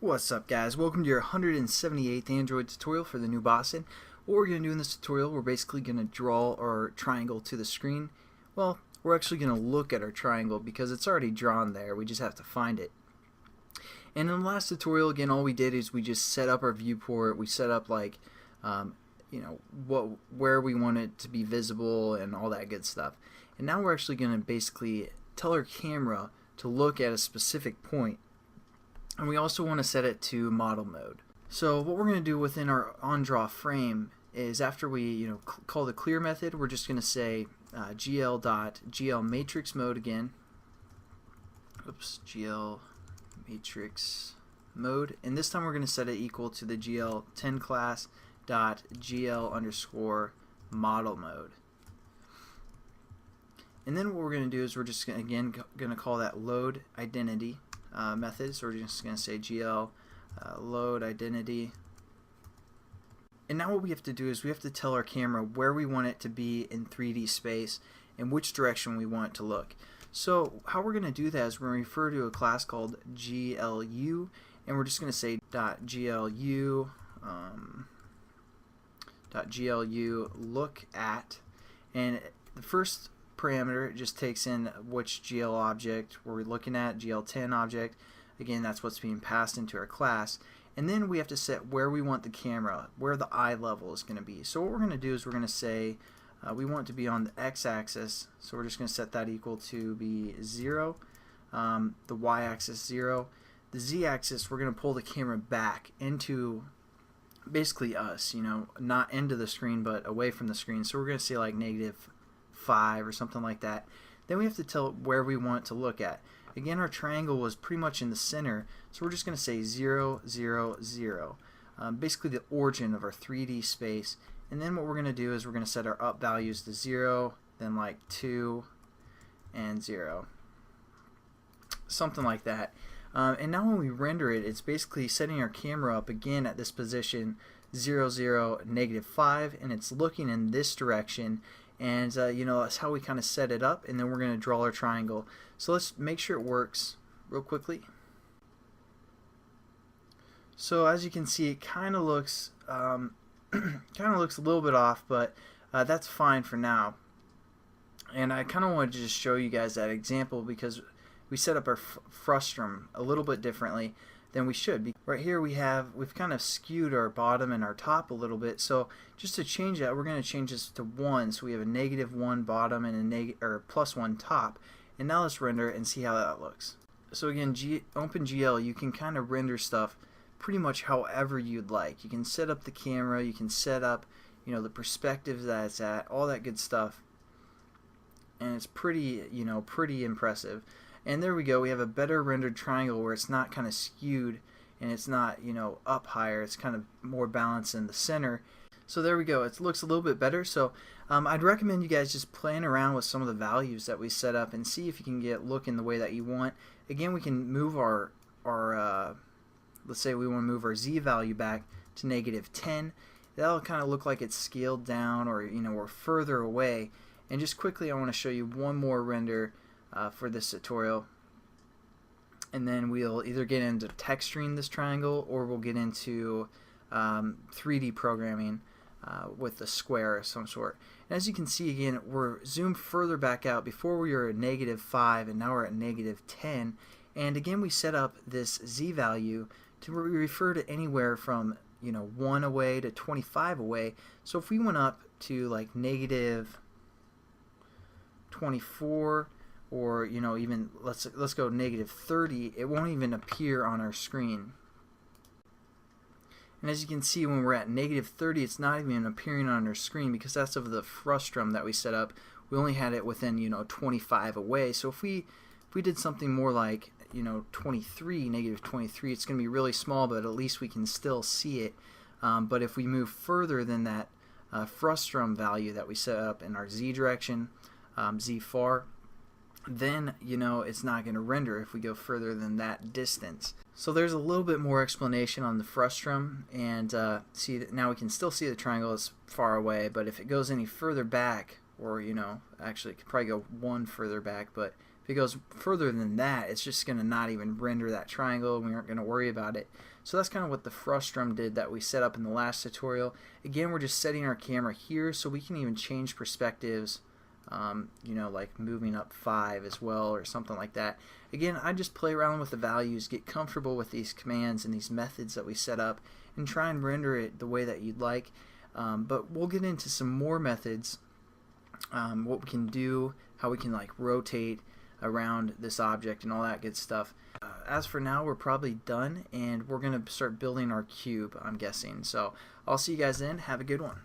What's up, guys? Welcome to your 178th Android tutorial for the new Boston. What we're going to do in this tutorial, we're basically going to draw our triangle to the screen. Well, we're actually going to look at our triangle because it's already drawn there. We just have to find it. And in the last tutorial, again, all we did is we just set up our viewport. We set up like, where we want it to be visible and all that good stuff. And now we're actually going to basically tell our camera to look at a specific point. And we also want to set it to model mode. So what we're going to do within our onDraw frame is after we call the clear method, we're just going to say gl matrix mode again. Oops, gl matrix mode, and this time we're going to set it equal to the gl10 class dot gl underscore model mode. And then what we're going to do is we're just going to call that load identity method. So we're just going to say gl load identity. And now what we have to do is we have to tell our camera where we want it to be in 3D space and which direction we want it to look. So how we're going to do that is we're going to refer to a class called GLU, and we're just going to say .glu look at, and the first parameter just takes in which GL object we're looking at, GL10 object. Again, that's what's being passed into our class. And then we have to set where we want the camera, where the eye level is going to be. So what we're going to do is we're going to say we want it to be on the x-axis, so we're just going to set that equal to be 0, the y-axis 0. The z-axis, we're going to pull the camera back into basically us, not into the screen but away from the screen. So we're going to say like -5 or something like that. Then we have to tell it where we want it to look at. Again, our triangle was pretty much in the center, so we're just going to say 0, 0, 0. Basically the origin of our 3D space. And then what we're going to do is we're going to set our up values to 0, then like 2 and 0. Something like that. And now when we render it, it's basically setting our camera up again at this position 0, 0, -5, and it's looking in this direction. And that's how we kind of set it up, and then we're going to draw our triangle. So let's make sure it works real quickly. So as you can see, it kind of looks a little bit off, but that's fine for now. And I kind of wanted to just show you guys that example because we set up our frustum a little bit differently than we should. Right here we've kind of skewed our bottom and our top a little bit. So just to change that, we're going to change this to 1. So we have a -1 bottom and a +1 top. And now let's render it and see how that looks. So again, OpenGL, you can kind of render stuff pretty much however you'd like. You can set up the camera, you can set up the perspective that it's at, all that good stuff. And it's pretty pretty impressive. And there we go, we have a better rendered triangle where it's not kind of skewed and it's not up higher, it's kind of more balanced in the center. So there we go, it looks a little bit better. So I'd recommend you guys just playing around with some of the values that we set up and see if you can get looking the way that you want. Again, we can move our let's say we want to move our z value back to -10. That'll kind of look like it's scaled down, or we're further away. And just quickly, I want to show you one more render for this tutorial, and then we'll either get into texturing this triangle or we'll get into 3D programming with a square of some sort. And as you can see, again, we're zoomed further back out. Before we were at -5 and now we're at -10, and again we set up this z value to refer to anywhere from 1 away to 25 away. So if we went up to like -24, or even let's go -30, it won't even appear on our screen. And as you can see, when we're at -30, it's not even appearing on our screen because that's of the frustum that we set up. We only had it within 25 away. So if we did something more like -23, it's going to be really small, but at least we can still see it. But if we move further than that frustum value that we set up in our z direction, z far, then it's not going to render if we go further than that distance. So there's a little bit more explanation on the frustum, and see that now we can still see the triangle is far away, but if it goes any further back, or actually it could probably go 1 further back, but if it goes further than that, it's just going to not even render that triangle, and we aren't going to worry about it. So that's kind of what the frustum did that we set up in the last tutorial. Again, we're just setting our camera here so we can even change perspectives, you know, like moving up 5 as well or something like that. Again, I just play around with the values, get comfortable with these commands and these methods that we set up, and try and render it the way that you'd like. But we'll get into some more methods, what we can do, how we can like rotate around this object and all that good stuff. As for now, we're probably done, and we're going to start building our cube, I'm guessing. So I'll see you guys then. Have a good one.